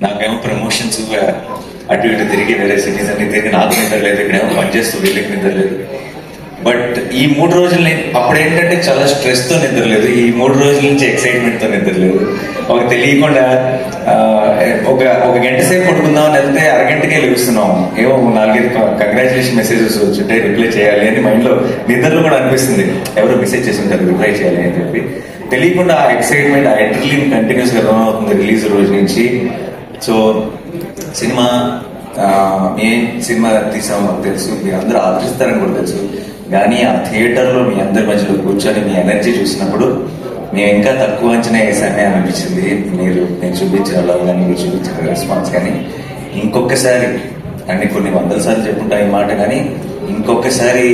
నాకేమో ప్రమోషన్స్ అటు ఇటు తిరిగి వేరే సిటీస్ అన్ని తిరిగి నాకు నిద్ర లేదు, ఇక్కడేమో పనిచేస్తూ వీళ్ళకి నిద్ర లేదు. బట్ ఈ 3 రోజులు అప్పుడు ఏంటంటే చాలా స్ట్రెస్ తో నిద్ర లేదు, ఈ 3 రోజుల నుంచి ఎక్సైట్మెంట్ తో నిద్ర లేదు. ఒక తెలియకుండా ఒక గంట సేపు పడుకుందామని వెళ్తే అరగంటకే లెగుస్తున్నాం, ఏమో 4-5 కంగ్రాచులేషన్ మెసేజెస్ వచ్చుంటే రిప్లై చేయాలి అని మైండ్ లో నిద్రలో కూడా అనిపిస్తుంది, ఎవరో మెసేజ్ చేసి ఉంటారు రిప్లై చేయాలి అని చెప్పి. తెలియకుండా ఆ ఎక్సైట్మెంట్, ఆ ఎంటర్లీన్ కంటిన్యూస్ గా రన్ అవుతుంది రిలీజ్ రోజు నుంచి. సో సినిమా ఏం సినిమా తీసామో మాకు తెలుసు, మీరు అందరూ ఆదరిస్తారని కూడా తెలుసు. కానీ ఆ థియేటర్లో మీ అందరి మధ్యలో కూర్చొని మీ ఎనర్జీ చూసినప్పుడు మేము ఇంకా తక్కువ అంచనా వేసామే అనిపించింది. నేను చూపించిన లవ్ కానీ మీరు చూపించిన రెస్పాన్స్ కానీ ఇంకొకసారి అంటే కొన్ని 100 సార్లు చెప్పుంటా ఈ మాట, కానీ ఇంకొకసారి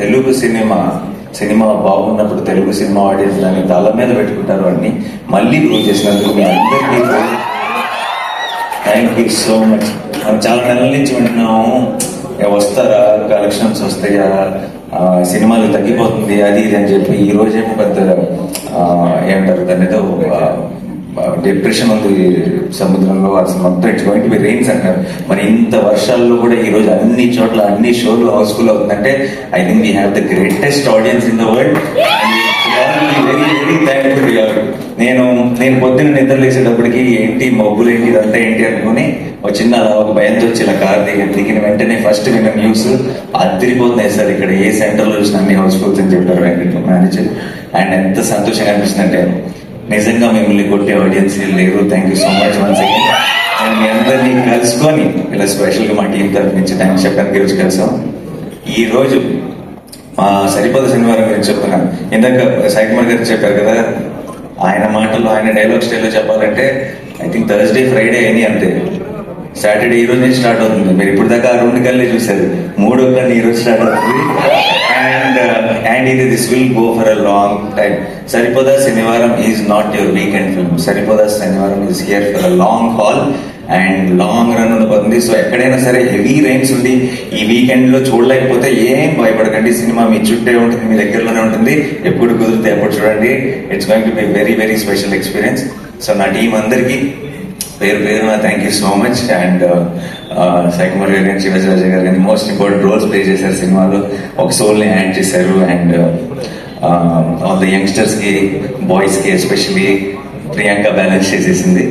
తెలుగు సినిమా బాగున్నప్పుడు తెలుగు సినిమా ఆడియన్స్ దాన్ని తల మీద పెట్టుకుంటారు అని మళ్ళీ ప్రూవ్ చేసినందుకు మీ అందరికీ థ్యాంక్ యూ సో మచ్. మనం చాలా నెలల నుంచి వింటున్నాము, వస్తారా, కలెక్షన్స్ వస్తాయా, సినిమాలు తగ్గిపోతుంది అది ఇది అని చెప్పి. ఈ రోజేమో పెద్ద ఏమంటారు దాని ఏదో డిప్రెషన్ ఉంది సముద్రంలో, అసలు మొత్తం it's going to be rains అంటారు. మరి ఇంత వర్షాల్లో కూడా ఈ రోజు అన్ని చోట్ల అన్ని షోలు హౌస్ఫుల్ అవుతుందంటే I think we have the greatest audience in the world. Very very thankful you are. నేను పొద్దున్న నిద్ర లేసేటప్పటికి ఏంటి మబ్బులు ఏంటి ఇదంతా ఏంటి అనుకుని ఒక చిన్న ఒక భయంతో వచ్చి ఇలా కార్ దిగిన వెంటనే ఫస్ట్ విన్న న్యూస్ అదిరిపోతున్నాయి సార్, ఇక్కడ ఏ సెంటర్లో చూసిన అన్ని హౌస్ఫుల్స్ అని చెప్పారు వెంకట మేనేజర్. అండ్ ఎంత సంతోషంగా అనిపిస్తుందంటే నిజంగా మిమ్మల్ని కొట్టే ఆడియన్స్ లేరు. Thank you so much once again. And మీ అందరినీ కలుసుకొని ఇలా స్పెషల్గా మా టీం తరఫు నుంచి థ్యాంక్స్ చెప్పడానికి ఈరోజు కలిసాం. ఈ రోజు మా సరిపోద శనివారం గురించి చెప్తున్నాను. ఇందాక సాయి కుమార్ గారు చెప్పారు కదా, ఆయన మాటల్లో ఆయన డైలాగ్ స్టైల్లో చెప్పాలంటే ఐ థింక్ థర్స్డే ఫ్రైడే అని అంతే, సాటర్డే ఈ రోజు నుంచి స్టార్ట్ అవుతుంది. మీరు ఇప్పుడు దాకా 2 కళ్ళే చూసారు, 3వ కళ్ళు ఈ రోజు స్టార్ట్ అవుతుంది. అండ్ ఇది this will go for a long time. Saripodhaa Sanivaaram is not your weekend film, Saripodhaa Sanivaaram is here for a long haul and long run ఉండబోతుంది. సో ఎక్కడైనా సరే హెవీ రైన్స్ ఉంది, ఈ వీకెండ్ లో చూడలేకపోతే ఏం భయపడకండి, సినిమా మీ చుట్టే ఉంటుంది, మీ దగ్గరలోనే ఉంటుంది, ఎప్పుడు కుదిరితే ఎప్పుడు చూడండి. It's going to be very very special experience. So నా టీం అందరికీ పేరున thank you so much. And Sai Kumar గారు కానీ శివరాజు గారు కానీ మోస్ట్ ఇంపార్టెంట్ రోల్స్ ప్లే చేశారు సినిమాలో, ఒక సోల్ ని యాడ్ చేశారు. అండ్ ఆల్ ద యంగ్స్టర్స్ కి, బాయ్స్ కి ఎస్పెషలీ ప్రియాంక బ్యాలెన్స్ చేసేసింది.